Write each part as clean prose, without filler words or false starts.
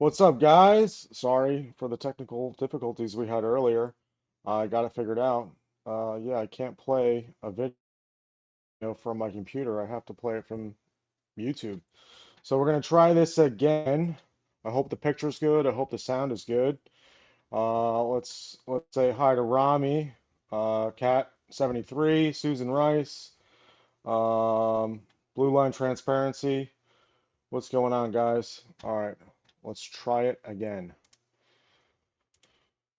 What's up, guys? Sorry for the technical difficulties we had earlier. I got it figured out. Yeah, I can't play a video from my computer. I have to play it from YouTube. So we're gonna try this again. I hope the picture's good. I hope the sound is good. Let's say hi to Rami, Cat 73, Susan Rice, um, Blue Line Transparency. What's going on, guys? All right, let's try it again.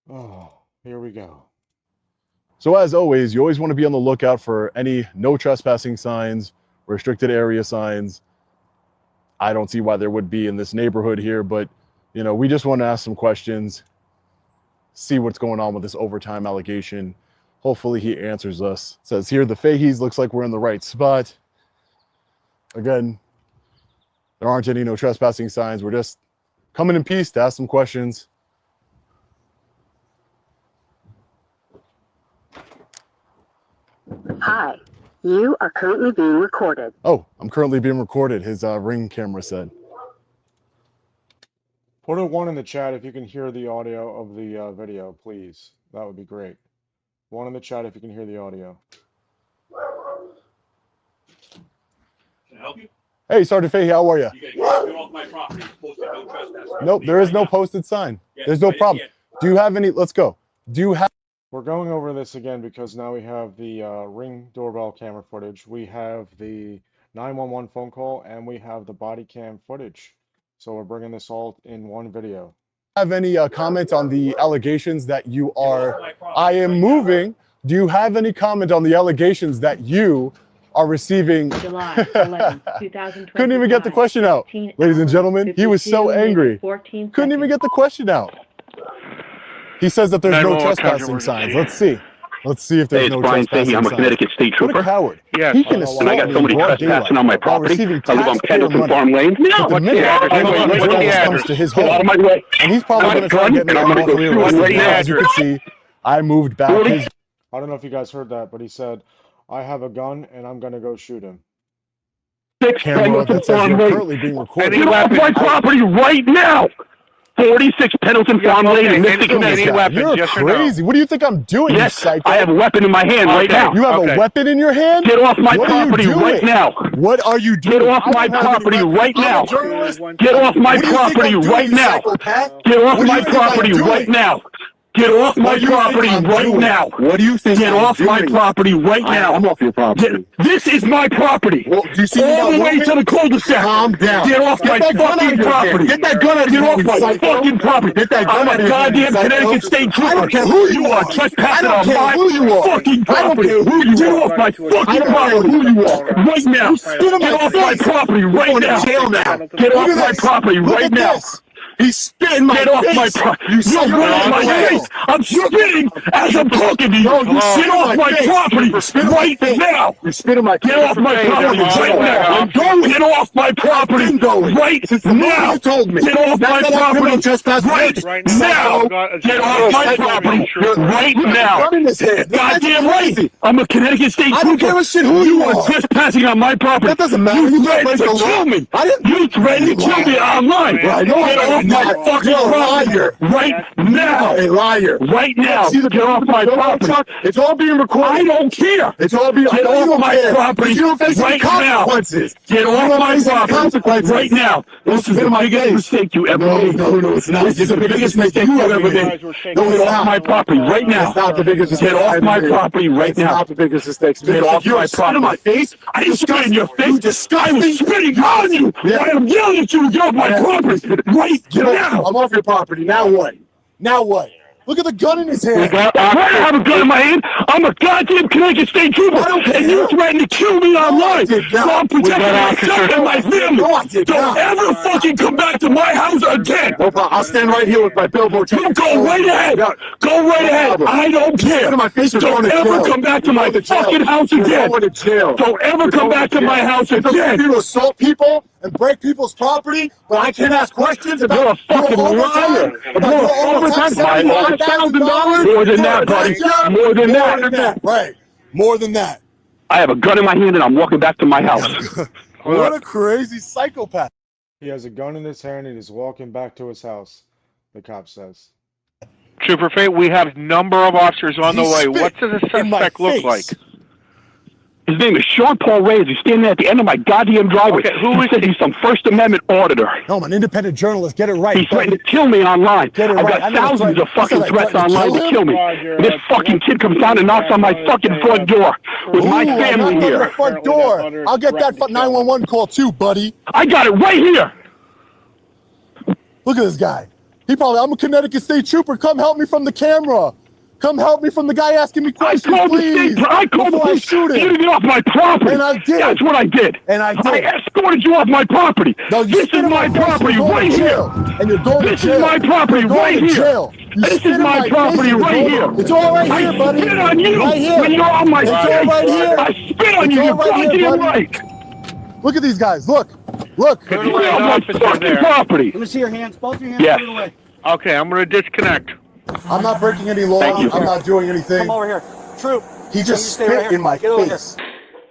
Oh, here we go. So as always, you always want to be on the lookout for any no trespassing signs, restricted area signs. I don't see why there would be in this neighborhood here, but we just want to ask some questions, see what's going on with this overtime allegation. Hopefully he answers us. It says here the Faheys, looks like we're in the right spot. Again, there aren't any no trespassing signs. We're just coming in peace to ask some questions. Hi, you are currently being recorded. Oh, I'm currently being recorded, his Ring camera said. Put a 1 in the chat if you can hear the audio of the video, please. That would be great. 1 in the chat if you can hear the audio. Can I help you? Hey, Sergeant Fahey, how are you? You get off my property. You're supposed to no trespass. Nope, there is no posted sign. There's no problem. Do you have any? Let's go. Do you have? We're going over this again because now we have the Ring doorbell camera footage. We have the 911 phone call, and we have the body cam footage. So we're bringing this all in one video. Have any comments on the allegations that you are? I am moving. Do you have any comment on the allegations that you are receiving? July 11, 2020. Couldn't even get the question out, ladies and gentlemen. He was so angry. Couldn't even get the question out. He says that there's no trespassing signs. Let's see. Let's see if there's no trespassing signs. I'm a Connecticut State Trooper. What a coward. Yeah. He can assault And I got somebody trespassing on my property. I live on Pendleton Farm Lane. No, what's the address? Comes to his home. Out of my way. And he's probably going to try to get me off the rear. As you can see, I moved back. I don't know if you guys heard that, but he said, I have a gun and I'm going to go shoot him. Camera that says you're currently being recorded. Get off my property right now! 46 Pendleton Farm Lane in Mystic, Connecticut. You're crazy. What do you think I'm doing, yes, you psycho? I have a weapon in my hand right now. You have a weapon in your hand? Get off my property right now. What are you doing? Get off my property right now. Get off my property right now. Get off my property right now. Get off my property right now. What do you think? Get off my property right now. I'm off your property. This is my property. Well, do you see all the way to the cul-de-sac. Calm down. Get off my fucking property. Get that gun out of your hand. Get off my fucking property. Get that gun out of your hand. I'm a goddamn Connecticut State Trooper. I don't care who you are. Trespassing on my fucking property. Get off my fucking property. Who you are. Right now. Get off my property right now. Get off my property right now. He's spitting my face. Get off my property. You're right in my face. I'm spitting as I'm talking to you. Get off my property right now. You're spitting my face. Get off my property right now. Get off my property right now. You told me. Get off my property right now. Get off my property right now. Goddamn right. I'm a Connecticut State Trooper. I don't give a shit who you are. You are trespassing on my property. That doesn't matter. You threatened to kill me. You threatened to kill me online. Get off my fucking property right now. A liar. Right now. Get off my property. It's all being recorded. I don't care. It's all being Get off my property right now. Get off my property right now. This is the biggest mistake you ever made. No, it's not. This is the biggest mistake you ever made. Get off my property right now. It's not the biggest mistake. Get off my property right now. It's not the biggest mistake. Get off my property. My face. I didn't spit in your face. I was spitting on you. I am yelling at you to get off my property right now. I'm off your property. Now what? Now what? Look at the gun in his hand. I have a gun in my hand. I'm a goddamn Connecticut State Trooper, and you threatened to kill me online. So I'm protecting myself and my family. Don't ever fucking come back to my house again. I'll stand right here with my billboard. You go right ahead. Go right ahead. I don't care. Don't ever come back to my fucking house again. Don't ever come back to my house again. You assault people and break people's property, but I can't ask questions about You're a fucking liar. You're overtime. $1,000? More than that, buddy. More than that. Right. More than that. I have a gun in my hand and I'm walking back to my house. What a crazy psychopath. He has a gun in his hand and he's walking back to his house, the cop says. Trooper Fahey, we have number of officers on the He way. spit What does the in my suspect look face. like? His name is Sean Paul Reyes. He's standing at the end of my goddamn driveway. Okay, who He is said he's some First Amendment auditor. No, I'm an independent journalist. Get it right. He's threatened to kill me online. Get it I've right. I got never thousands of threatened- I said fucking I threats threatened to online kill to kill me. Roger, This fucking kid comes down and knocks on my fucking front door with my Ooh, I family knocked on here. your front door. I'll get that 911 call too, buddy. I got it right here. Look at this guy. I'm a Connecticut State Trooper. Come help me from the camera. Come help me from the guy asking me questions, please. I called the before I police. shoot You him. to get off my property. And I did. That's what I did. And I did. I escorted you off my property. No, you This spit is in my face, property you're going right to here. jail. And you're going This to jail. is my property You're going right to here. jail. You This spit is in my face property and you're right going- here. It's all right here, buddy. I spit on you Right here. when you're on my It's all face. right here. I spit on It's you. all You're right here, goddamn buddy. right. Look at these guys. Look. Look. You're on my fucking property. Let me see your hands. Both your hands. Yes. Put it away. Okay, I'm going to disconnect. I'm not breaking any law. Thank you. I'm not doing anything. Come over here. Troop. He you just stay right spit here. in my Get over face.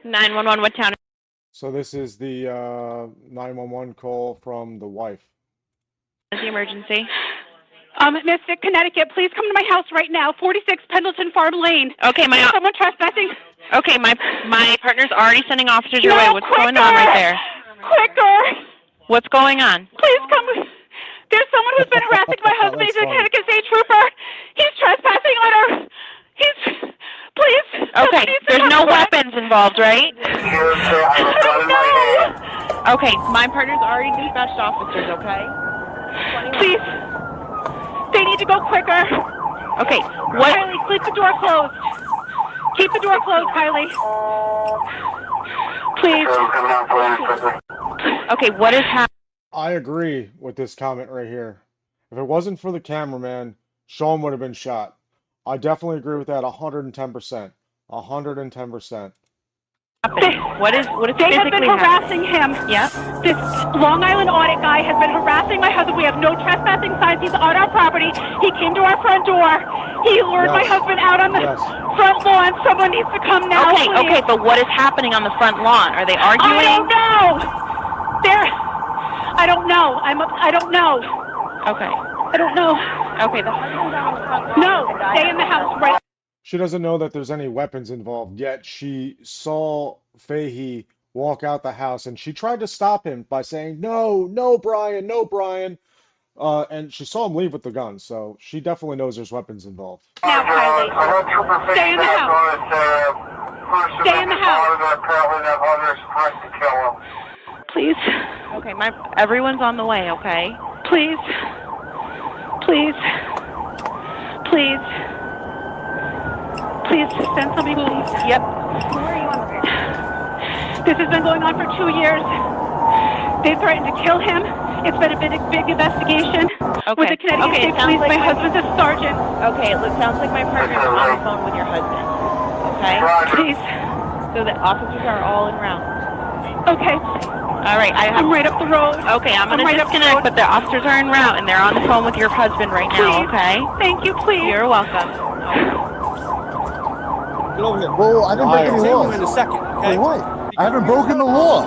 911, what town? So this is the 911 call from the wife. Is the emergency? Mystic, Connecticut, please come to my house right now. 46 Pendleton Farm Lane. Okay, Is someone trespassing? okay, my partner's already sending officers your No, way. What's going on quicker! right there? Quicker! What's going on? Please come. There's someone who's been harassing my husband. He's a That's funny. Connecticut State Trooper. He's trespassing on her. Please. Okay, there's no weapons involved, right? I don't know. Okay, my partner's already dispatched officers, okay? Please. They need to go quicker. Okay, what? Kylie, keep the door closed. Keep the door closed, Kylie. Please. Okay, what is happening? I agree with this comment right here. If it wasn't for the cameraman, Sean would have been shot. I definitely agree with that 110%. 110%. What is They have been physically harassing him. Yeah. This Long Island Audit guy has been harassing my husband. We have no trespassing signs. He's on our property. He came to our front door. He lured my Yes. husband out on the Yes. front lawn. Someone needs to come now, Okay, please. okay, but what is happening on the front lawn? Are they arguing? I don't know. I don't know. I don't know. Okay. I don't know. Okay, the husband's on the front lawn. No, stay in the house right. She doesn't know that there's any weapons involved, yet she saw Fahey walk out the house and she tried to stop him by saying, "No, no, Brian, no, Brian." And she saw him leave with the gun, so she definitely knows there's weapons involved. Now, Kylie. Stay in the house. Stay in the house. Please. Okay, everyone's on the way, okay? Please. Please. Please. Please send somebody, please. Yep. This has been going on for 2 years. They threatened to kill him. It's been a big investigation. Okay. With the Connecticut State it sounds Police. like My husband's a sergeant. Okay, it sounds like my partner's on the phone with your husband. Okay? Please. So the officers are all en route. Okay. All right, I'm right up the road. Okay, I'm gonna right up the disconnect, road. but the officers are en route and they're on the phone with your husband right now, Please. okay? Thank you, please. You're welcome. Get over here. Whoa, I didn't break any I'll take you laws. in a second. Okay? Hey, what? I haven't broken the law.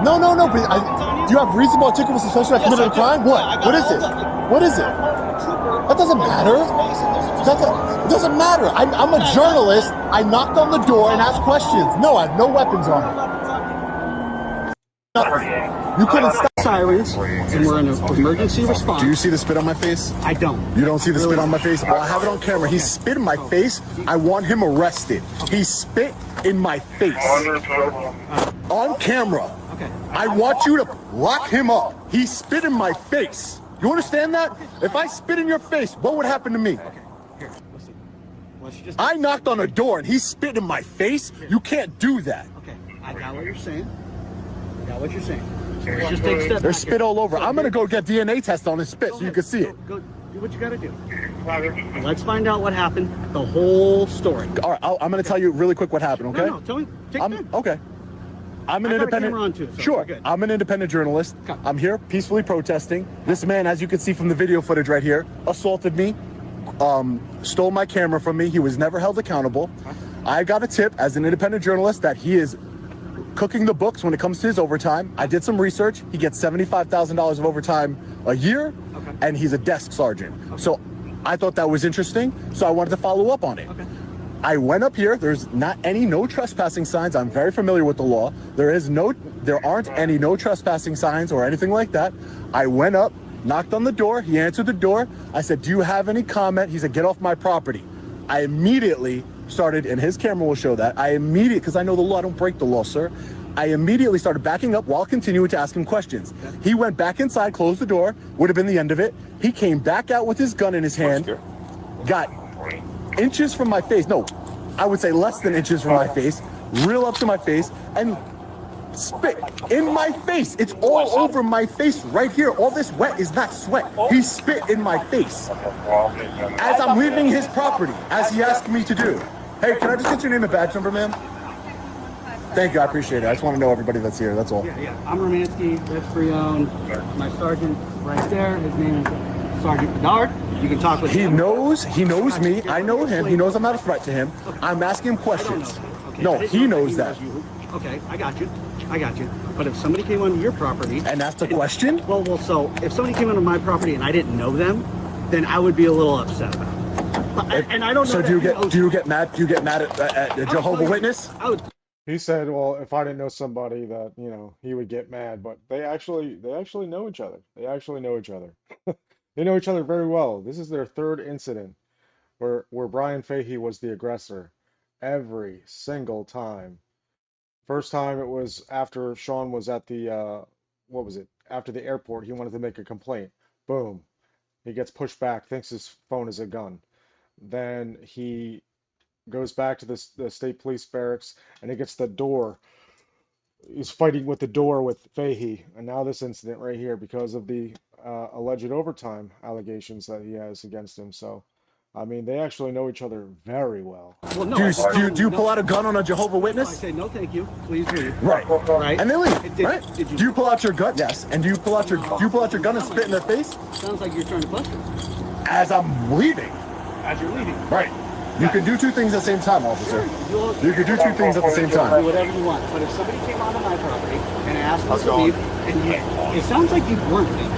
No, but do you have reasonable articulable suspicion I committed a crime? What? What is it? What is it? That doesn't matter. It doesn't matter. I'm a journalist. I knocked on the door and asked questions. No, I have no weapons on me. You couldn't stop. Sirens, and we're in an emergency response. Do you see the spit on my face? I don't. You don't see the spit on my face? Well, I have it on camera. He spit in my face. I want him arrested. He spit in my face. On camera. Okay. I want you to lock him up. He spit in my face. You understand that? If I spit in your face, what would happen to me? Here, listen. Well, she just. I knocked on a door and he spit in my face. You can't do that. Okay, I got what you're saying. I got what you're saying. So let's just take a step There's back spit here. all over. I'm gonna go get DNA test on his spit so you can see it. Go do what you gotta do. Let's find out what happened, the whole story. All right, I'm gonna tell you really quick what happened, okay? No, tell me. Take time. Okay. I'm an I got a independent. camera on too, so sure. we're good. I'm an independent journalist. Okay. I'm here peacefully protesting. This man, as you can see from the video footage right here, assaulted me, stole my camera from me. He was never held accountable. I got a tip as an independent journalist that he is cooking the books when it comes to his overtime. I did some research. He gets $75,000 of overtime a year, and he's a desk sergeant. So I thought that was interesting, so I wanted to follow up on it. I went up here. There's not any no trespassing signs. I'm very familiar with the law. There aren't any no trespassing signs or anything like that. I went up, knocked on the door. He answered the door. I said, do you have any comment? He said, get off my property. I immediately started, and his camera will show that. Because I know the law, I don't break the law, sir. I immediately started backing up while continuing to ask him questions. He went back inside, closed the door, would have been the end of it. He came back out with his gun in his hand, got inches from my face. No, I would say less than inches from my face, real up to my face, and spit in my face. It's all over my face right here. All this wet is not sweat. He spit in my face as I'm leaving his property, as he asked me to do. Hey, can I just get your name and badge number, ma'am? Thank you, I appreciate it. I just want to know everybody that's here, that's all. Yeah. I'm Romansky, that's Freon. My sergeant right there, his name is Sergeant Bedard. You can talk with him. He knows me. I know him. He knows I'm not a threat to him. I'm asking him questions. No, he knows that. Okay, I got you. But if somebody came onto your property and asked a question, well, so if somebody came onto my property and I didn't know them, then I would be a little upset about it. And I don't know. So do you get mad? Do you get mad at a Jehovah's Witness? He said, well, if I didn't know somebody that, you know, he would get mad, but they actually know each other. They actually know each other. They know each other very well. This is their third incident where Brian Fahey was the aggressor every single time. First time it was after Sean was at the after the airport. He wanted to make a complaint. Boom. He gets pushed back, thinks his phone is a gun. Then he goes back to the state police barracks, and he gets the door. He's fighting with the door with Fahey, and now this incident right here because of the alleged overtime allegations that he has against him. So, I mean, they actually know each other very well. Well, no, do you pull out a gun on a Jehovah's Witness? I say no, thank you. Please leave. Right. And they leave. Right? Do you pull out your gun? Yes. And do you pull out your gun and spit in their face? Sounds like you're trying to question. As I'm leaving. As you're leaving. Right. You can do two things at the same time, officer. You can do two things at the same time. Do whatever you want. But if somebody came onto my property and asked us to leave, and it sounds like you weren't leaving.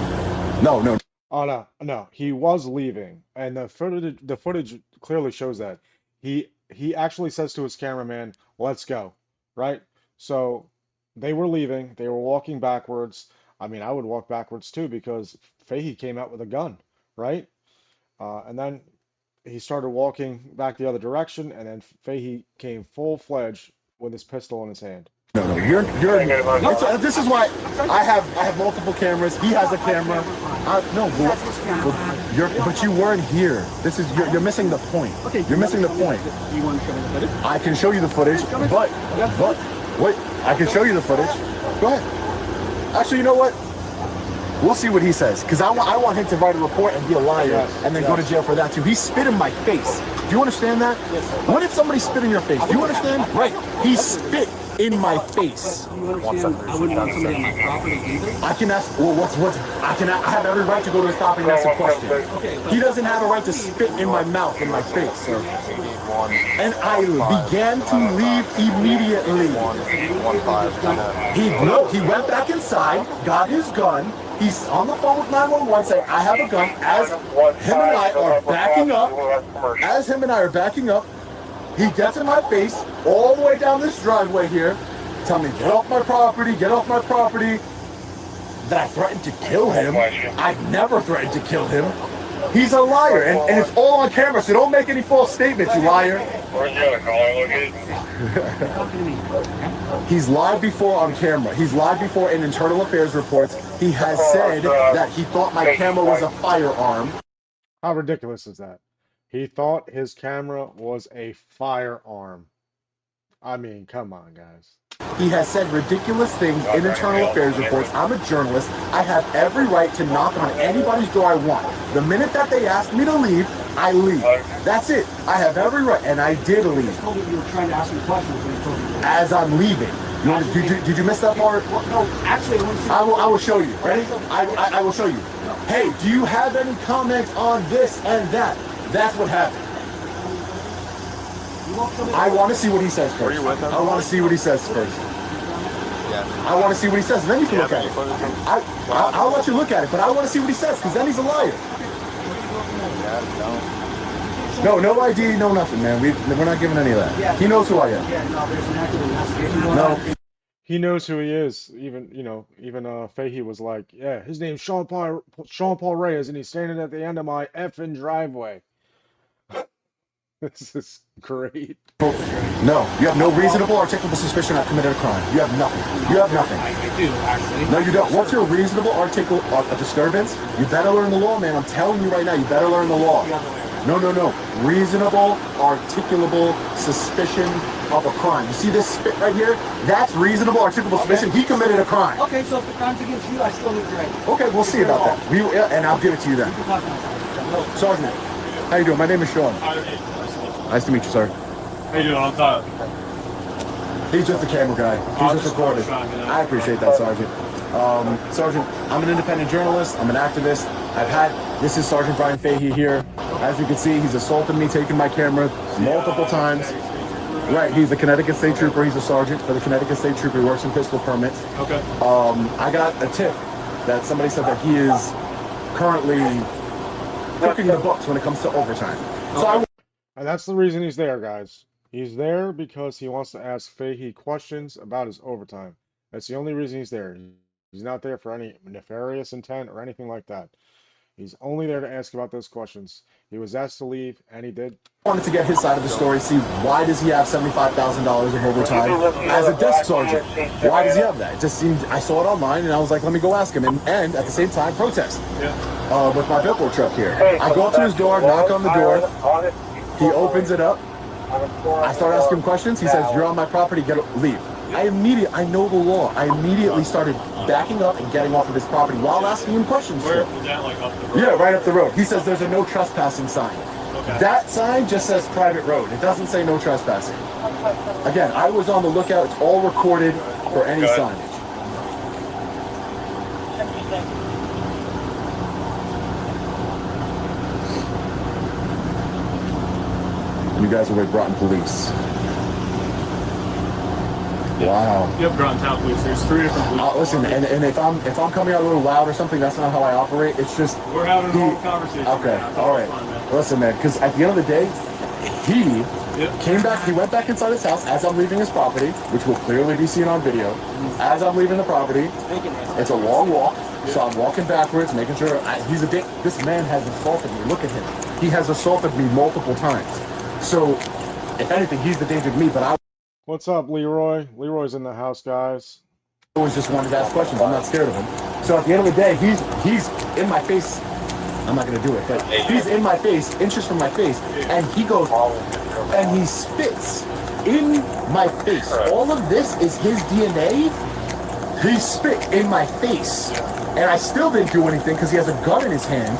No. Oh no, he was leaving, and the footage clearly shows that. He actually says to his cameraman, "Let's go," right? So they were leaving. They were walking backwards. I mean, I would walk backwards too because Fahey came out with a gun, right? And then he started walking back the other direction, and then Fahey came full-fledged with his pistol in his hand. No, you're this is why I have multiple cameras. He has a camera. But you weren't here. You're missing the point. Okay, you're missing the point. You want to show me the footage? I can show you the footage, but wait, I can show you the footage. Go ahead. Actually, you know what? We'll see what he says, because I want him to write a report and be a liar and then go to jail for that too. He spit in my face. Do you understand that? Yes, sir. What if somebody spit in your face? Do you understand? Right. He spit in my face. You understand? I wouldn't want somebody on my property either. I can ask, well, I have every right to go to his property and ask a question. Okay, he doesn't have a right to spit in my mouth, in my face, sir. And I began to leave immediately. He went back inside, got his gun. He's on the phone with 911 saying, I have a gun. As him and I are backing up, he gets in my face all the way down this driveway here, telling me, get off my property, get off my property. That I threatened to kill him. I've never threatened to kill him. He's a liar, and it's all on camera, so don't make any false statements, you liar. He's lied before on camera. He's lied before in internal affairs reports. He has said that he thought my camera was a firearm. How ridiculous is that? He thought his camera was a firearm. I mean, come on, guys. He has said ridiculous things in internal affairs reports. I'm a journalist. I have every right to knock on anybody's door I want. The minute that they ask me to leave, I leave. That's it. I have every right, and I did leave. You told me you were trying to ask me questions when you told me. As I'm leaving. Did you miss that part? Well, no, actually, I will show you. Ready? I will show you. Hey, do you have any comments on this and that? That's what happened. I want to see what he says first. I want to see what he says first. I want to see what he says, and then you can look at it. I'll let you look at it, but I want to see what he says, because then he's a liar. No ID, no nothing, man. We're not giving any of that. He knows who I am. No. He knows who he is. Even Fahey was like, yeah, his name's Sean Paul Reyes, and he's standing at the end of my effing driveway. This is great. No, you have no reasonable or articulable suspicion I've committed a crime. You have nothing. You have nothing. I do, actually. No, you don't. What's your reasonable a disturbance? You better learn the law, man. I'm telling you right now, you better learn the law. No. Reasonable, articulable suspicion of a crime. You see this spit right here? That's reasonable, articulable suspicion. He committed a crime. Okay, so if the crime's against you, I still need to right. Okay, we'll see about that. And I'll give it to you then. Sergeant, how you doing? My name is Sean. Nice to meet you, sir. How you doing? I'm Tyler. He's just a camera guy. He's just recording. I appreciate that, Sergeant. Sergeant, I'm an independent journalist. I'm an activist. This is Sergeant Brian Fahey here. As you can see, he's assaulted me, taking my camera multiple times. Right, he's a Connecticut State Trooper. He's a sergeant for the Connecticut State Trooper. He works in pistol permits. Okay. I got a tip that somebody said that he is currently cooking the books when it comes to overtime. So And that's the reason he's there, guys. He's there because he wants to ask Fahey questions about his overtime. That's the only reason he's there. He's not there for any nefarious intent or anything like that. He's only there to ask about those questions. He was asked to leave, and he did. I wanted to get his side of the story, see why does he have $75,000 of overtime as a desk sergeant? Why does he have that? It just seemed, I saw it online, and I was like, let me go ask him, and at the same time, protest with my Bilko truck here. I go up to his door, knock on the door. He opens it up. I start asking him questions. He says, you're on my property, leave. I know the law. I immediately started backing up and getting off of his property while asking him questions. Where was that, like up the road? Yeah, right up the road. He says there's a no trespassing sign. Okay. That sign just says private road. It doesn't say no trespassing. Again, I was on the lookout. It's all recorded for any signage. You guys are with Groton Police. Wow. Yep, Groton Town Police. There's 3 different police. Listen, and if I'm coming out a little loud or something, that's not how I operate. It's just We're having a normal conversation. Okay, all right. Fun, Listen, man, because at the end of the day, he came back. He went back inside his house as I'm leaving his property, which will clearly be seen on video. As I'm leaving the property, it's a long walk, so I'm walking backwards, making sure he's a dick. This man has assaulted me. Look at him. He has assaulted me multiple times. So, if anything, he's the danger to me. But I. What's up, Leroy? Leroy's in the house, guys. Always just wanted to ask questions. I'm not scared of him. So at the end of the day, he's in my face. I'm not gonna do it, but he's in my face, inches from my face, and he goes and he spits in my face. All of this is his DNA. He spit in my face, and I still didn't do anything because he has a gun in his hand.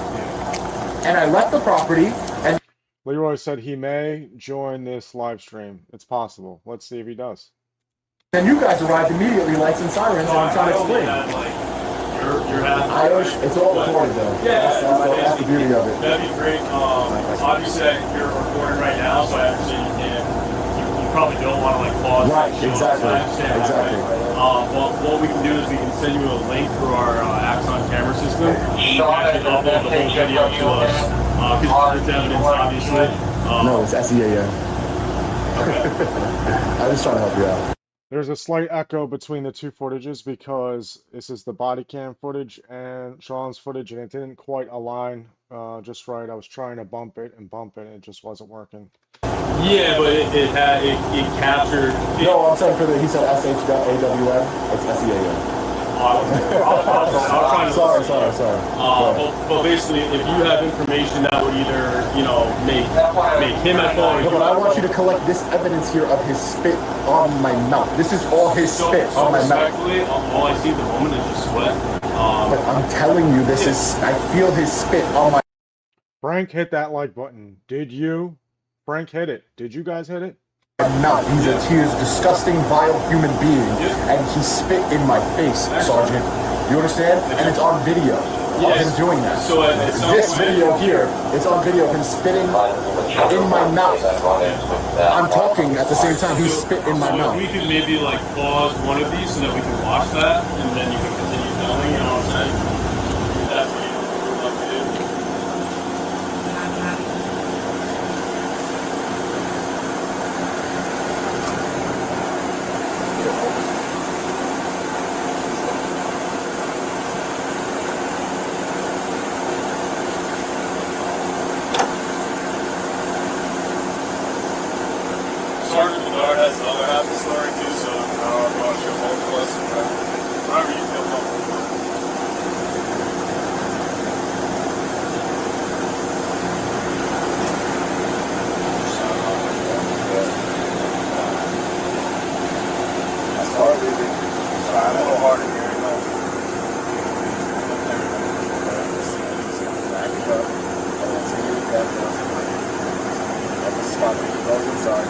And I left the property. And Leroy said he may join this live stream. It's possible. Let's see if he does. then you guys arrived immediately, lights and sirens, and I'm trying to explain. It's all recorded though. Yeah, that's the beauty of it. That'd be great. Obviously, you're recording right now, so I understand you probably don't want to like pause. Right, exactly. I understand Exactly. That, right? Well, what we can do is we can send you a link through our Axon camera system. You can actually upload the whole video to us because it's evidence, obviously. No, it's SEAN. Okay. I was trying to help you out. There's a slight echo between the two footages because this is the body cam footage and Sean's footage, and it didn't quite align just right. I was trying to bump it, and it just wasn't working. Yeah, but it captured. No, I'm saying he said SH.AWM. It's SEAN. Sorry. But basically, if you have information that would either, make him at fault. No, but I want you to collect this evidence here of his spit on my mouth. This is all his spit on my mouth. All I see at the moment is just sweat. But I'm telling you, I feel his spit on my. Frank hit that like button. Did you? Frank hit it. Did you guys hit it? Mouth. He is a disgusting, vile human being, and he spit in my face, Sergeant. You understand? And it's on video of him doing that. So this video here, it's on video of him spitting in my mouth. I'm talking at the same time he spit in my So if mouth. we could maybe like pause one of these so that we can watch that, and then you can continue filming, you know what I'm saying? If that's what you would like to do. Sergeant Bernard has the other half of the story too, so I'm going to show both of us. Whatever you feel comfortable with. That's hard, baby. I'm a little harder here, you know. Back it up. I want to see you back up. That's the spot that goes inside.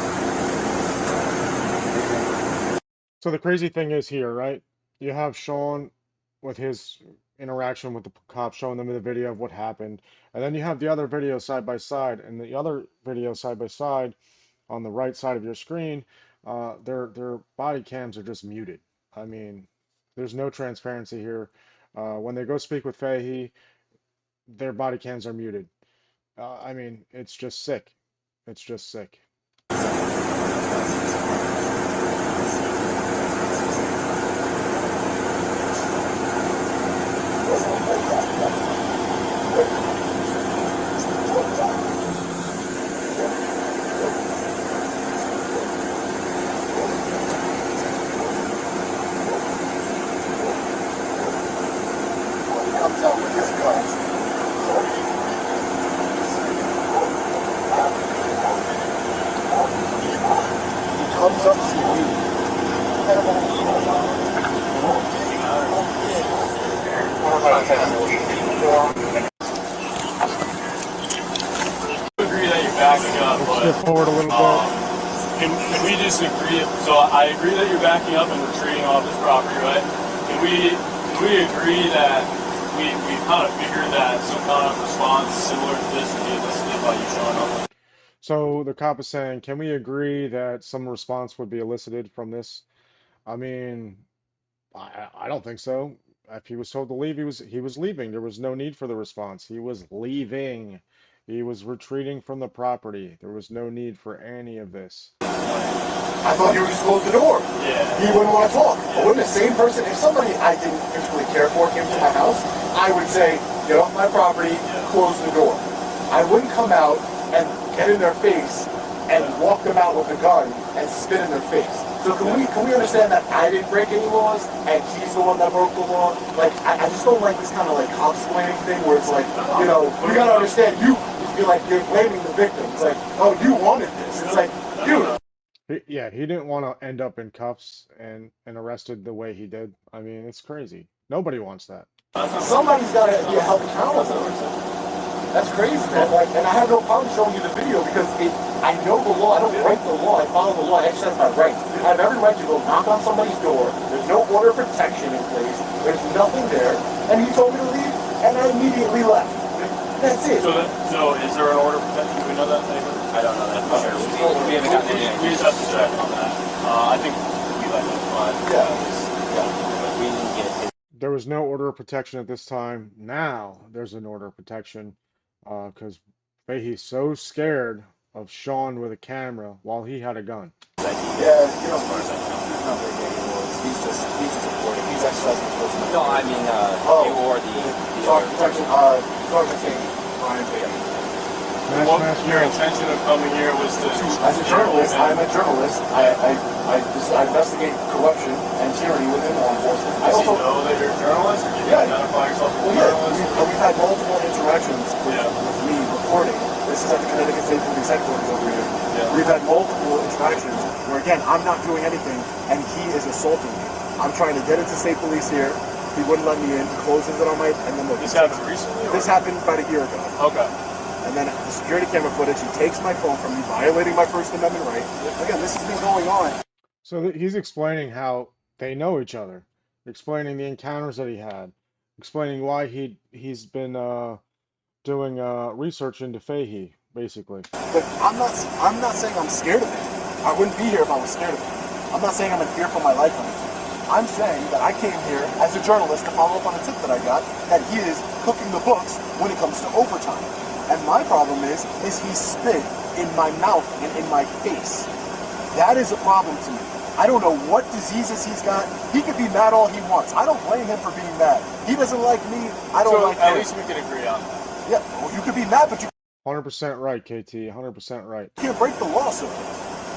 So the crazy thing is here, right? You have Sean with his interaction with the cop showing them the video of what happened, and then you have the other video side by side, and the other video side by side on the right side of your screen, their body cams are just muted. I mean, there's no transparency here. When they go speak with Fahey, their body cams are muted. I mean, it's just sick. It's just sick. Comes out with his guns. He comes up to you. I agree that you're backing up, Let's skip forward a little but bit. can we just agree? So I agree that you're backing up and retreating off this property, right? Can we agree that we kind of figured that some kind of response similar to this would be elicited by you showing up? So the cop is saying, can we agree that some response would be elicited from this? I mean, I don't think so. If he was told to leave, he was leaving. There was no need for the response. He was leaving. He was retreating from the property. There was no need for any of this. I thought you were just close the door. Yeah. He wouldn't want to talk. But wouldn't the same person, if somebody I didn't particularly care for came to my house, I would say, get off my property, close the door. I wouldn't come out and get in their face and walk them out with a gun and spit in their face. So can we understand that I didn't break any laws and he's the one that broke the law? Like I just don't like this kind of like cop explaining thing where it's like, you know, you gotta understand you're like you're blaming the victim. It's like, oh, you wanted this. It's like, dude. Yeah, he didn't want to end up in cuffs and arrested the way he did. I mean, it's crazy. Nobody wants that. Somebody's got to be held accountable. That's crazy, man. Like, and I have no problem showing you the video because I know the law. I don't break the law. I follow the law. I exercise my rights. I have every right to go knock on somebody's door. There's no order of protection in place. There's nothing there. And he told me to leave, and I immediately left. That's it. So is there an order of protection? Do we know that? I don't know that for sure. We haven't gotten it. We just have to check on that. I think we like notified. Yeah. But we didn't get it. There was no order of protection at this time. Now there's an order of protection because Fahey's so scared of Sean with a camera while he had a gun. Yeah, you know, as far as I know, there's not really any rules. He's just reporting. He's exercising enforcement. No, I mean, you or the Sergeant Protection, Sergeant King, Ryan Bailey. Your intention of coming here was to... As a journalist, I'm a journalist. I investigate corruption and tyranny within law enforcement. I Does he also know that you're a journalist? Or you identify yourself as a journalist? we've had multiple interactions with me reporting. This is at the Connecticut State Police headquarters over here. Yeah. We've had multiple interactions where, again, I'm not doing anything and he is assaulting me. I'm trying to get into state police here. He wouldn't let me in. He closes it on my... And then look, This happened recently? this happened about a year ago. Okay. And then the security camera footage, he takes my phone from me, violating my First Amendment right. Again, this has been going on. So he's explaining how they know each other, explaining the encounters that he had, explaining why he's been doing research into Fahey, basically. But I'm not saying I'm scared of it. I wouldn't be here if I was scared of it. I'm not saying I'm in fear for my life or anything. I'm saying that I came here as a journalist to follow up on a tip that I got that he is cooking the books when it comes to overtime. And my problem is he spit in my mouth and in my face. That is a problem to me. I don't know what diseases he's got. He could be mad all he wants. I don't blame him for being mad. He doesn't like me. I don't like him. At least we can agree on that. Yeah, well, you could be mad, but you 100% right, KT. 100% right. can't break the law, sir.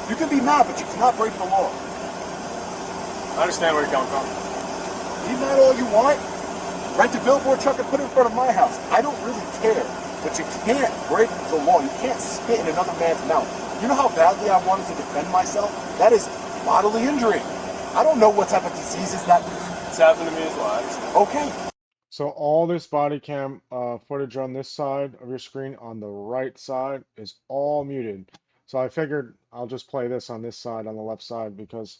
You can be mad, but you cannot break the law. I understand where you're coming from. Be mad all you want. Rent a billboard truck and put it in front of my house. I don't really care. But you can't break the law. You can't spit in another man's mouth. You know how badly I wanted to defend myself? That is bodily injury. I don't know what type of diseases that... It's happened to me as well. Okay. So all this body cam footage on this side of your screen, on the right side, is all muted. So I figured I'll just play this on this side, on the left side, because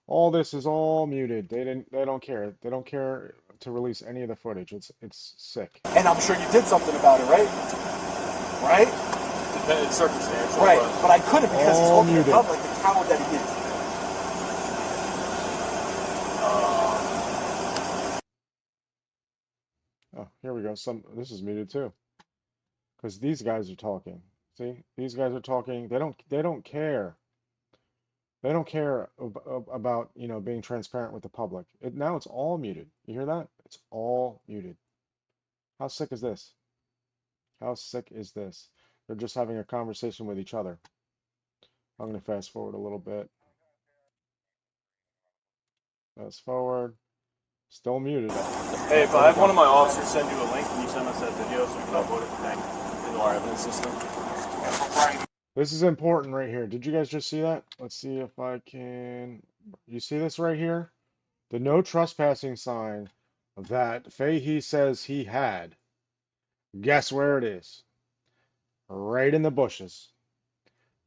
all this is all muted. They don't care. They don't care to release any of the footage. It's sick. And I'm sure you did something about it, right? Right? It's circumstantial. Right. But I couldn't because he's All holding it muted. up like the coward that he is. Oh, here we go. This is muted too. Because these guys are talking. See? These guys are talking. They don't care. They don't care about, being transparent with the public. Now it's all muted. You hear that? It's all muted. How sick is this? How sick is this? They're just having a conversation with each other. I'm going to fast forward a little bit. Fast forward. Still muted. Hey, if I have one of my officers send you a link, can you send us that video so we can upload it into our evidence system? This is important right here. Did you guys just see that? Let's see if I can. You see this right here? The no trespassing sign that Fahey says he had. Guess where it is? Right in the bushes.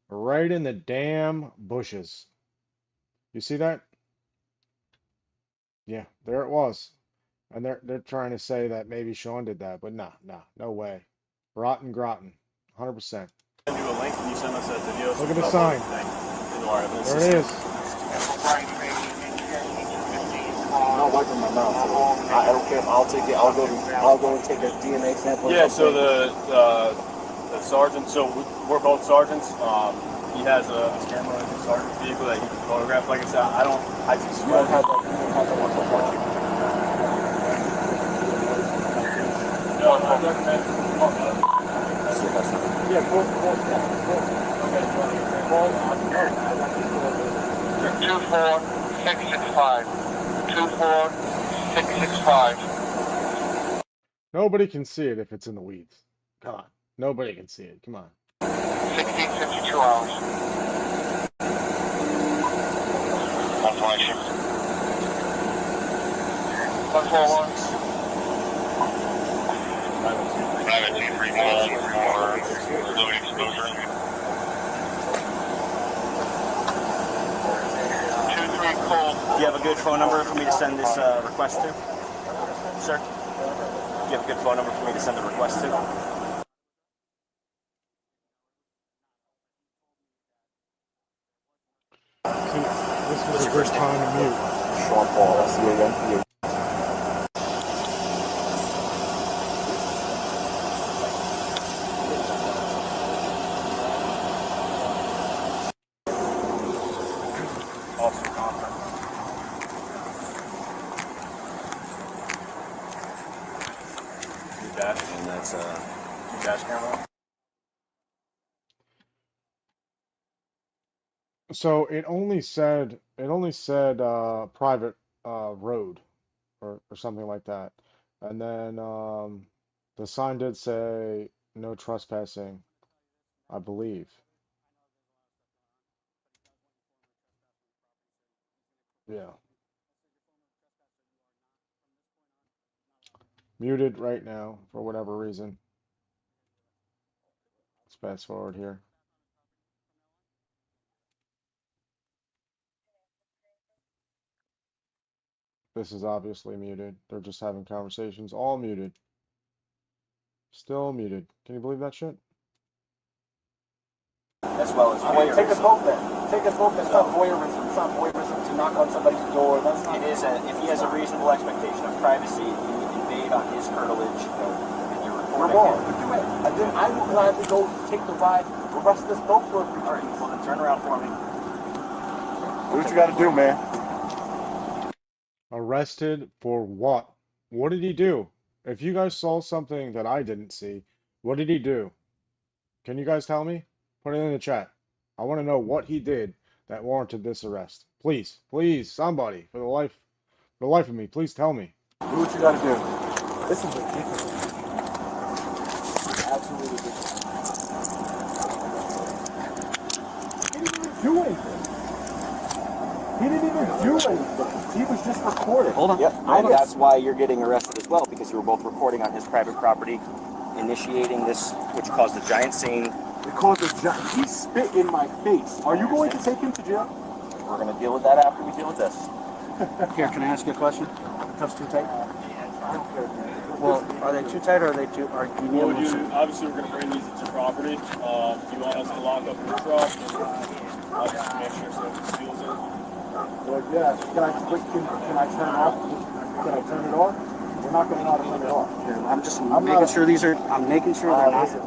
Right in the damn bushes. You see that? Yeah, there it was. And they're trying to say that maybe Sean did that, but nah, no way. Rotten Groton. 100%. Send you a link, can you send us that video so Look we at can the upload sign. it into our evidence There system? it is. I'm not wiping my mouth. So I don't care if I'll take it. I'll go and take a DNA sample. Yeah, so the sergeant, so we're both sergeants. He has a camera in his sergeant's vehicle that he can photograph. Like I said, I just You don't have that one before you. Yeah, go. 24665. 24665. Nobody can see it if it's in the weeds. Come on. Nobody can see it. Come on. 1652 hours. Confirmation. 141. Private 231 for fluid exposure. 23 cold. Do you have a good phone number for me to send this request to? Sir? Do you have a good phone number for me to send the request to? See, this was a good time to mute. Sean Paul, I see you again. Officer Conrad. Your dash, and that's your dash camera. So it only said private road or something like that. And then the sign did say no trespassing, I believe. Yeah. Muted right now for whatever reason. Let's fast forward here. This is obviously muted. They're just having conversations. All muted. Still muted. Can you believe that shit? as well as voyeurism. Take us both then. Take us both then. It's not voyeurism. It's not voyeurism to knock on somebody's door. That's not. It is if he has a reasonable expectation of privacy, you invade on his curtilage, and you're recording him. And then I will gladly go take the ride, arrest this both for a few. All right, well then turn around for me. Do what you got to do, man. Arrested for what? What did he do? If you guys saw something that I didn't see, what did he do? Can you guys tell me? Put it in the chat. I want to know what he did that warranted this arrest. Please, please, somebody, for the life of me, please tell me. Do what you got to do. This is ridiculous. Absolutely ridiculous. He didn't even do anything. He didn't even do anything. He was just recording. Hold on. Yep. And that's why you're getting arrested as well, because you were both recording on his private property, initiating this, which caused a giant scene. Because he spit in my face. Are you going to take him to jail? We're going to deal with that after we deal with this. Here, can I ask you a question? Cuffs too tight? I don't care. Well, are they too tight or are they too? Are you need Well, them looser? obviously, we're going to bring these into your property. Do you want us to lock up your truck? Obviously, make sure so it seals in. Well, yeah. Can I turn it off? Can I turn it off? We're not going to know how to turn it off. I'm just making sure these are. I'm making sure they're not. Listen.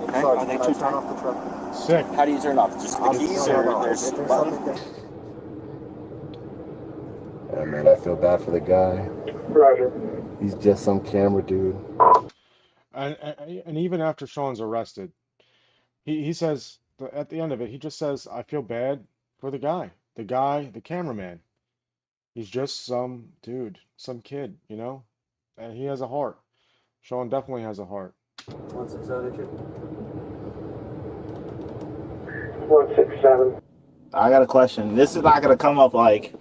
Okay. Are they too tight? Off the truck? Sick. How do you turn off? Just the keys or there's buttons? Yeah, man, I feel bad for the guy. Roger. He's just some camera dude. And even after Sean's arrested, he says at the end of it, he just says, "I feel bad for the guy, the cameraman. He's just some dude, some kid, you know, and he has a heart. Sean definitely has a heart." 167. 167. I got a question. This is not gonna come up like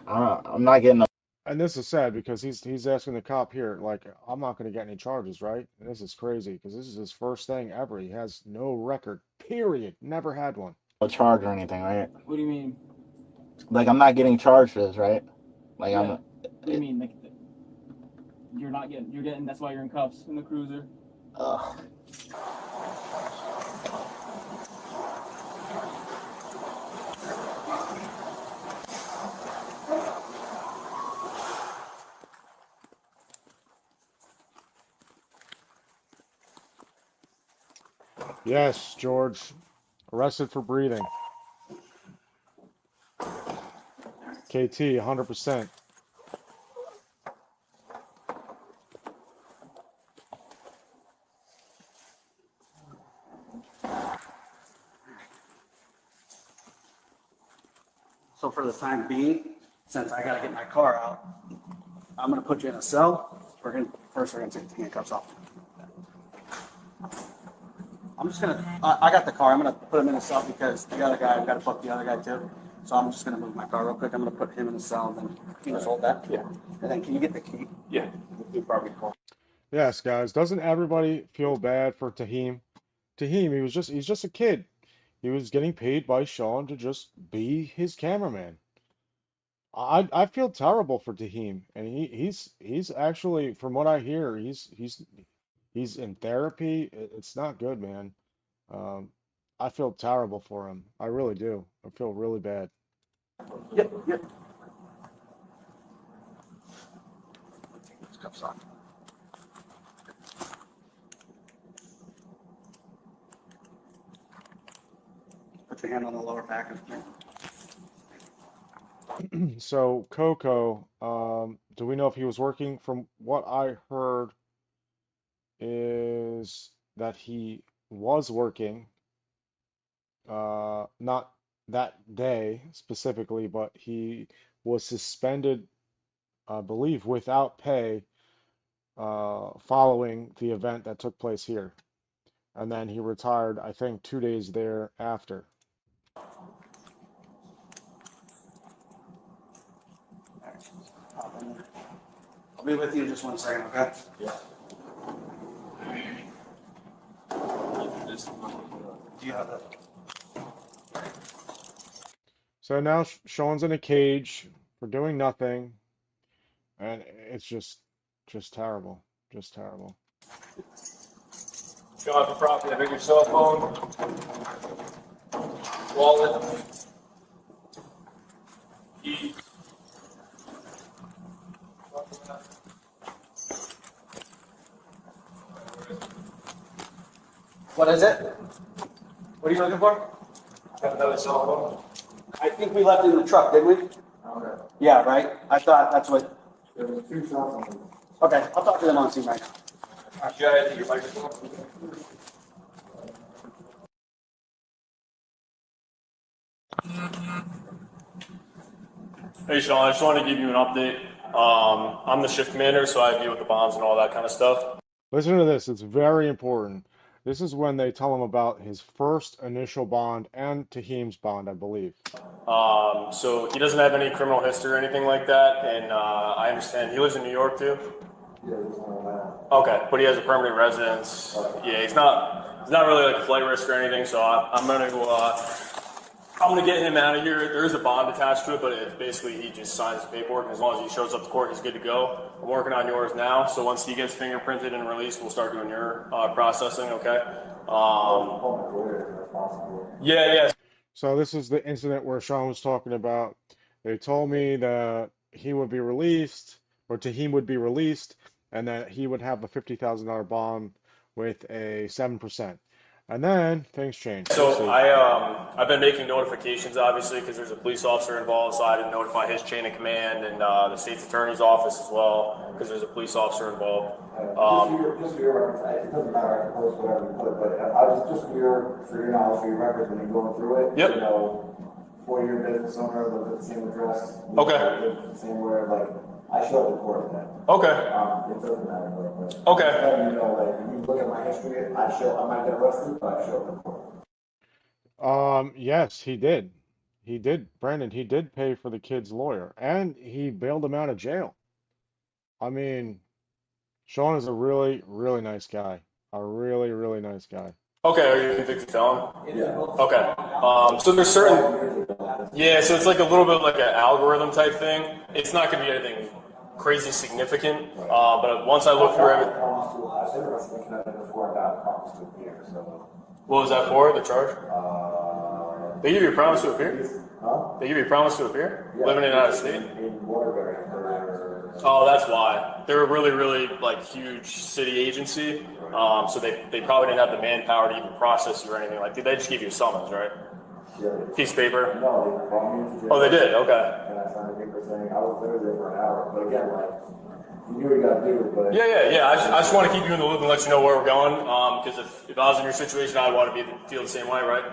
I'm not getting a. And this is sad because he's asking the cop here, like, I'm not going to get any charges, right? And this is crazy because this is his first thing ever. He has no record, period. Never had one. A charge or anything, right? What do you mean? Like I'm not getting charged for this, right? Like Yeah. I'm. What do you mean? Like, you're not getting. You're getting. That's why you're in cuffs in the cruiser. Ugh. Yes, George. Arrested for breathing. KT, 100%. So for the time being, since I gotta get my car out, I'm gonna put you in a cell. We're gonna take the handcuffs off. I'm just gonna. I got the car. I'm gonna put him in a cell because the other guy. We gotta book the other guy too. So I'm just gonna move my car real quick. I'm gonna put him in a cell and then can you just hold that? Yeah. And then can you get the key? Yeah. We'll do property call. Yes, guys. Doesn't everybody feel bad for Tahim? Tahim, he's just a kid. He was getting paid by Sean to just be his cameraman. I feel terrible for Tahim, and he's actually, from what I hear, he's in therapy. It's not good, man. I feel terrible for him. I really do. I feel really bad. Yep. These cuffs off. Put your hand on the lower back of me. So Coco, do we know if he was working? From what I heard is that he was working, not that day specifically, but he was suspended, I believe, without pay, following the event that took place here. And then he retired, I think, 2 days thereafter. I'll be with you in just 1 second, okay? Yeah. Do you have that? So now Sean's in a cage for doing nothing, and it's just terrible, just terrible. Go out the property, have your cell phone, wallet, keys. What is it? What are you looking for? Have another cell phone. I think we left it in the truck, didn't we? Okay. Yeah, right? I thought that's what. There was 2 cell phones. Okay, I'll talk to them on scene right now. You guys, your microphone. Hey Sean, I just wanted to give you an update. I'm the shift commander, so I deal with the bombs and all that kind of stuff. Listen to this. It's very important. This is when they tell him about his first initial bond and Tahim's bond, I believe. So he doesn't have any criminal history or anything like that, and I understand he lives in New York too. Yeah, he's on that. Okay, but he has a permanent residence. Yeah, he's not really like a flight risk or anything. So I'm gonna get him out of here. There is a bond attached to it, but it's basically he just signs the paperwork, and as long as he shows up to court, he's good to go. I'm working on yours now, so once he gets fingerprinted and released, we'll start doing your processing. Okay. Yeah. So this is the incident where Sean was talking about. They told me that he would be released, or Tahim would be released, and that he would have a $50,000 bond with a 7%. And then things changed. So I've been making notifications, obviously, because there's a police officer involved, so I didn't notify his chain of command and the state's attorney's office as well, because there's a police officer involved. Just for your reference, it doesn't matter, I can post whatever you put, but I was just for your knowledge, for your records, when you're going through it. Yep. You know, 4-year business owner, lived at the same address. Okay. Lived at the same where, like, I show up in court with that. Okay. It doesn't matter, but. Okay. You know, like, when you look at my history, I might get arrested, but I show up in court. Yes, he did. He did, Brandon, he did pay for the kid's lawyer, and he bailed him out of jail. I mean, Sean is a really, really nice guy. A really, really nice guy. Okay, are you a convicted felon? Yeah. Okay. So there's certain. Yeah, so it's like a little bit like an algorithm type thing. It's not going to be anything crazy significant, but once I look through everything. I was interested in Connecticut before I got a promise to appear, so. What was that for, the charge? They give you a promise to appear? Huh? They give you a promise to appear? Yeah, Living in out of state? in Waterbury for. Oh, that's why. They're a really, really like huge city agency. So they probably didn't have the manpower to even process you or anything like that. They just gave you a summons, right? Yeah. Piece of paper? No, they brought me into jail. Oh, they did? Okay. And I signed a paper saying I was literally there for an hour. But again, like, you do what you gotta do, but. Yeah. I just want to keep you in the loop and let you know where we're going. Because if I was in your situation, I'd want to feel the same way, right?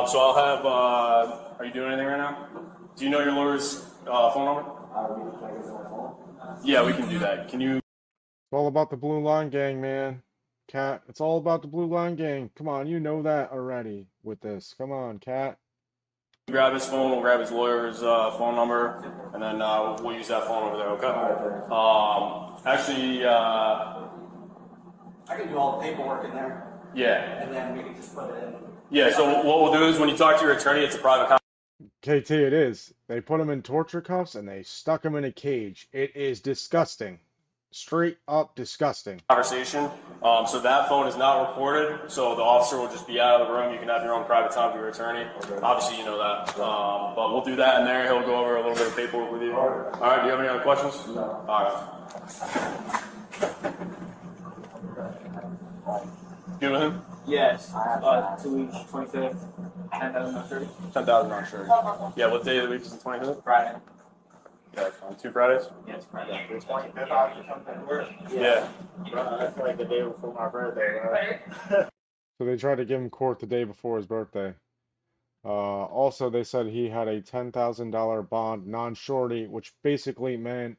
So I'll have. Are you doing anything right now? Do you know your lawyer's phone number? Can I get my phone? Yeah, we can do that. Can you? It's all about the Blue Line Gang, man. Cat, it's all about the Blue Line Gang. Come on, you know that already with this. Come on, Cat. Grab his phone, we'll grab his lawyer's phone number, and then we'll use that phone over there, okay? Actually, I can do all the paperwork in there, yeah. and then we can just put it in. Yeah, so what we'll do is when you talk to your attorney, it's a private KT, it is. They put him in torture cuffs and they stuck him in a cage. It is disgusting. Straight up disgusting. conversation. So that phone is not recorded, so the officer will just be out of the room. You can have your own private time with your attorney. Obviously, you know that. But we'll do that in there. He'll go over a little bit of paperwork with you. All right, do you have any other questions? No. All right. You with him? Yes. 2 weeks, 25th, 10,000 not sure. 10,000, not sure. Yeah, what day of the week is the 25th? Friday. Yeah, that's fine. 2 Fridays? Yes, Friday. The 25th or something. Yeah. That's like the day before my birthday, right? So they tried to give him court the day before his birthday. Also, they said he had a $10,000 bond non-shorty, which basically meant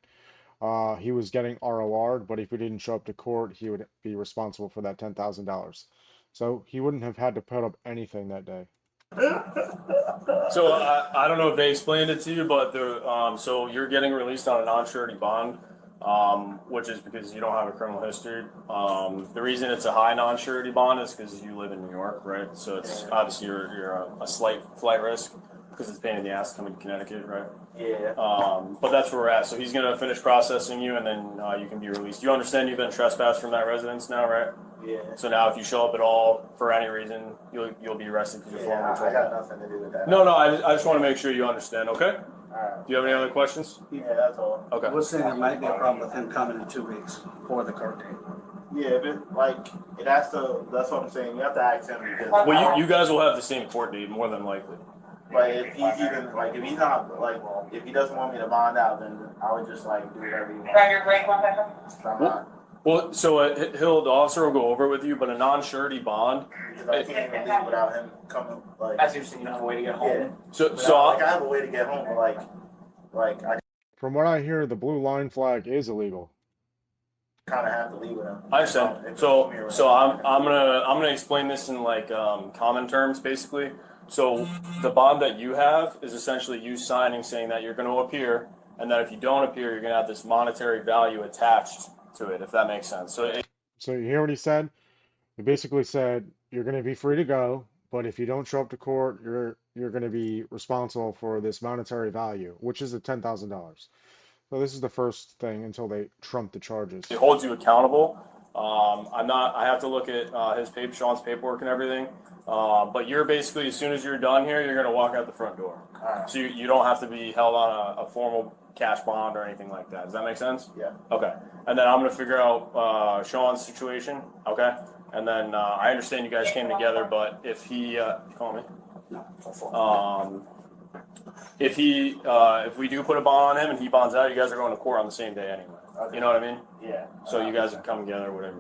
he was getting ROR'd, but if he didn't show up to court, he would be responsible for that $10,000. So he wouldn't have had to put up anything that day. So I don't know if they explained it to you, but so you're getting released on a non-surety bond, which is because you don't have a criminal history. The reason it's a high non-surety bond is because you live in New York, right? So it's obviously you're a slight flight risk. because it's a pain in the ass coming to Connecticut, right? Yeah. But that's where we're at. So he's going to finish processing you, and then you can be released. You understand you've been trespassed from that residence now, right? Yeah. So now if you show up at all for any reason, you'll be arrested because you're Yeah, following I got nothing to do with that. No, I just want to make sure you understand, okay? Alright. Do you have any other questions? Yeah, that's all. Okay. We're saying there might be a problem with him coming in 2 weeks for the court date. Yeah, but like it has to. That's what I'm saying. You have to ask him because. Well, you guys will have the same court date more than likely. Like if he's even like if he's not like if he doesn't want me to bond out, then I would just like do whatever he wants. So I'm not. Well, so the officer will go over it with you, but a non-surety bond. Because I can't even leave without him coming. Like As you're saying, you don't have a way to get home. yeah. So Like I have a way to get home, but like I From what I hear, the blue line flag is illegal. kind of have to leave with him. I understand. So I'm gonna explain this in like common terms, basically. So the bond that you have is essentially you signing saying that you're going to appear, and that if you don't appear, you're going to have this monetary value attached to it, if that makes sense. So So you hear what he said? He basically said you're going to be free to go, but if you don't show up to court, you're going to be responsible for this monetary value, which is the $10,000. So this is the first thing until they trump the charges. it holds you accountable. I have to look at Sean's paperwork and everything. But you're basically, as soon as you're done here, you're going to walk out the front door. Alright. So you don't have to be held on a formal cash bond or anything like that. Does that make sense? Yeah. Okay. And then I'm going to figure out Sean's situation. Okay. And then I understand you guys came together, but if he, call me. If we do put a bond on him and he bonds out, you guys are going to court on the same day anyway. Okay. You know what I mean? Yeah. So you guys can come together, whatever.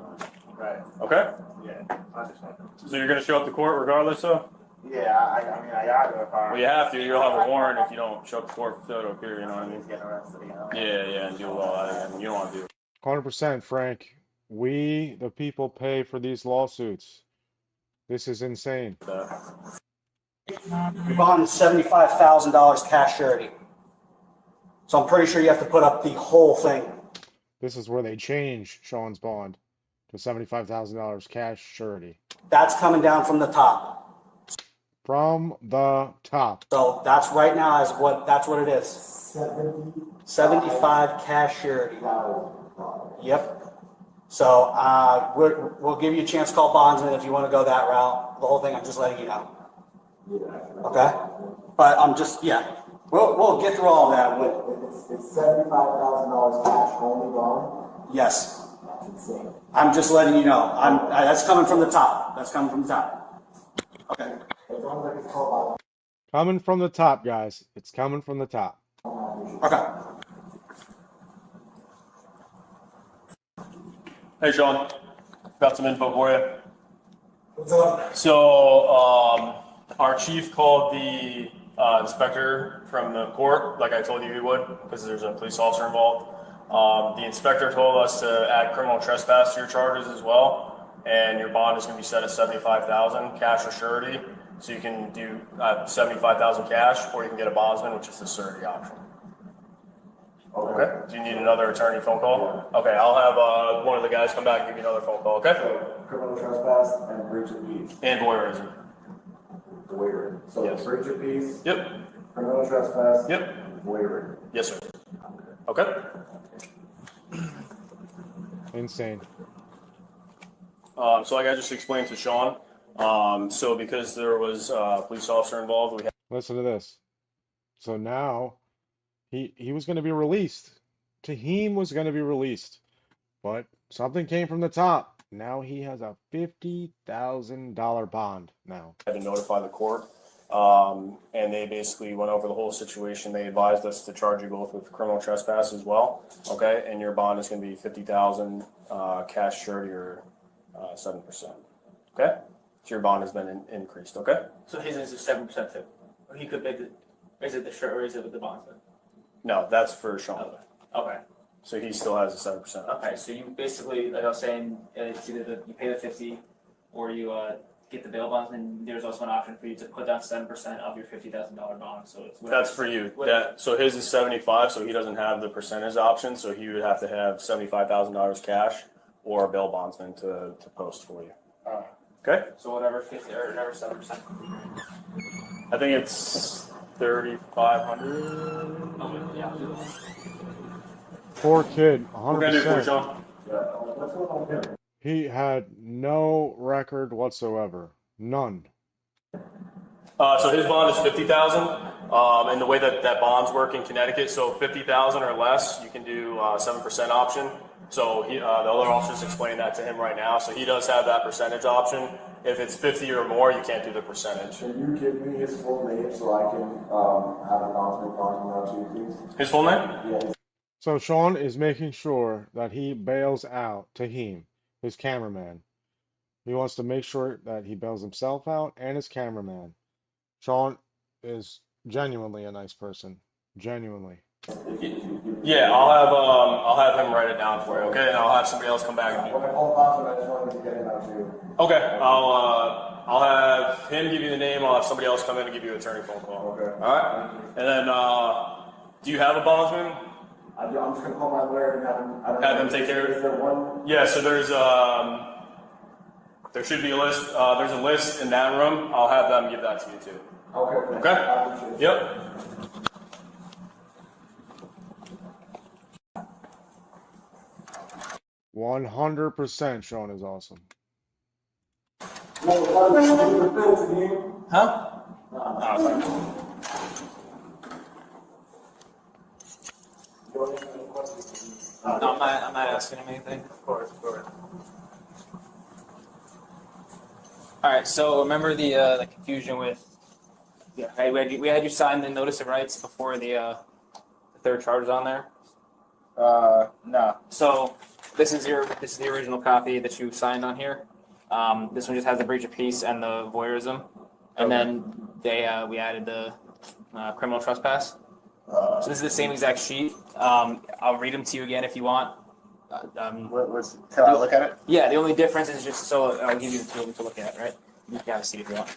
Right. Okay. Yeah. I understand. So you're going to show up to court regardless, though? Yeah. I mean I gotta if I. Well, you have to. You'll have a warrant if you don't show up to court for failure to appear. You know what I mean? Get arrested, you know? Yeah, and do all that again. You don't want to do it. 100%, Frank. We, the people, pay for these lawsuits. This is insane. Your bond is $75,000 cash surety. So I'm pretty sure you have to put up the whole thing. This is where they change Sean's bond to $75,000 cash surety. That's coming down from the top. From the top. So that's right now that's what it is. 75 cash surety. Yep. So we'll give you a chance to call bondsman if you want to go that route. The whole thing, I'm just letting you know. Okay? But I'm just, yeah. We'll get through all of that. It's $75,000 cash only bond. Yes. That's insane. I'm just letting you know. That's coming from the top. That's coming from the top. Okay. As long as it's called Coming from the top, guys. It's coming from the top. Okay. Hey, Sean. Got some info for you. What's up? So, our chief called the inspector from the court, like I told you he would, because there's a police officer involved. The inspector told us to add criminal trespass to your charges as well, and your bond is going to be set at $75,000 cash or surety. So you can do $75,000 cash, or you can get a bondsman, which is the surety option. Okay. Do you need another attorney phone call? Okay, I'll have one of the guys come back and give you another phone call. Okay. Criminal trespass and breach of peace. And voyeurism. Voyeurism. So Yes. breach of peace. Yep. Criminal trespass. Yep. Voyeurism. Yes, sir. Okay. Insane. So like I just explained to Sean, so because there was a police officer involved, we had Listen to this. So now he was going to be released. Taheem was going to be released. But something came from the top. Now he has a $50,000 bond now. to notify the court. And they basically went over the whole situation. They advised us to charge you both with criminal trespass as well. Okay, and your bond is going to be $50,000 cash surety or 7%. Okay, so your bond has been increased. Okay. So his is 7% too. Or he could make it. Is it the shirt or is it with the bondsman? No, that's for Sean. Okay. So he still has a 7%. Okay. So you basically, like I was saying, it's either you pay the 50, or you get the bail bondsman. There's also an option for you to put down 7% of your $50,000 bond. So it's That's for you. So his is 75, so he doesn't have the percentage option. So he would have to have $75,000 cash or a bail bondsman to post for you. Okay. So whatever 50 or whatever 7%. I think it's $3,500. Yeah. Poor kid, What can I do for you, 100%. Sean? He had no record whatsoever. None. So his bond is 50,000, and the way that bonds work in Connecticut, so 50,000 or less, you can do 7% option. So the other officers explained that to him right now. So he does have that percentage option. If it's 50 or more, you can't do the percentage. Can you give me his full name so I can have an announcement talking about you, please? His full name? Yeah. So Sean is making sure that he bails out Tahim, his cameraman. He wants to make sure that he bails himself out and his cameraman. Sean is genuinely a nice person. Genuinely. Yeah, I'll have him write it down for you, okay? And I'll have somebody else come back and do Okay, hold on, I just wanted to get him out too. Okay, I'll have him give you the name. I'll have somebody else come in and give you an attorney phone call. Okay. All right. And then, do you have a bondsman? I'm just gonna call my lawyer and have him. Have him take care of it. Is there one? Yeah. So there should be a list. There's a list in that room. I'll have them give that to you too. Okay. Okay. I appreciate it. Yep. 100% Sean is awesome. Huh? No, I'm not asking him anything. Of course. All right. So remember the confusion with. Yeah. Right, we had you sign the notice of rights before the third charge was on there. No. So this is the original copy that you signed on here. This one just has the breach of peace and the voyeurism, and then we added the criminal trespass. So this is the same exact sheet. I'll read them to you again if you want. Can I look at it? Yeah, the only difference is just so I'll give you the two of them to look at, right? You can have a seat if you want.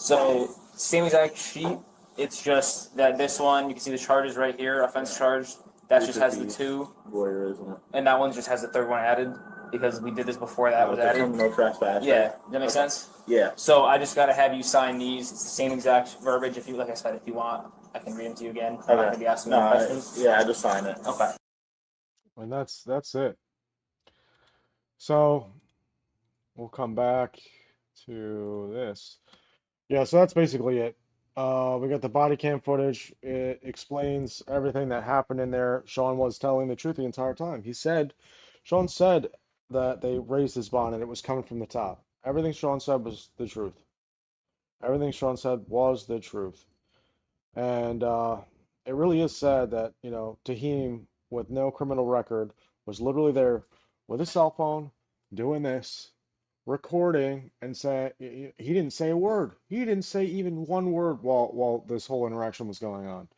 So same exact sheet. It's just that this one you can see the charges right here, offense charge. That just has the two, Voyeurism. and that one just has the third one added because we did this before that was added. No trespass. Yeah, does that make sense? Yeah. So I just got to have you sign these. It's the same exact verbiage. If you, like I said, if you want, I can read them to you again. I'm not gonna be asking you questions. Yeah, I just sign it. Okay. And that's it. So we'll come back to this. Yeah, so that's basically it. We got the body cam footage. It explains everything that happened in there. Sean was telling the truth the entire time. Sean said that they raised his bond and it was coming from the top. Everything Sean said was the truth. Everything Sean said was the truth. And it really is sad that, Tahim, with no criminal record, was literally there with a cell phone doing this, recording, and say he didn't say a word. He didn't say even one word while this whole interaction was going on.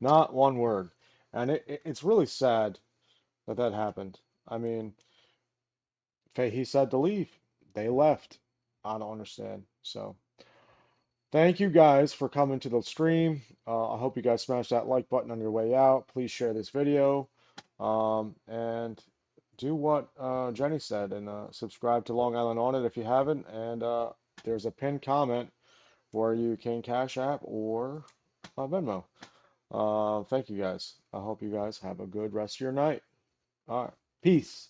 Not one word. And it's really sad that happened. I mean, Fahey said to leave. They left. I don't understand. So thank you guys for coming to the stream. I hope you guys smash that like button on your way out. Please share this video. And do what Jenny said and subscribe to Long Island Audit if you haven't. And there's a pinned comment where you can Cash App or Venmo. Thank you guys. I hope you guys have a good rest of your night. All right. Peace.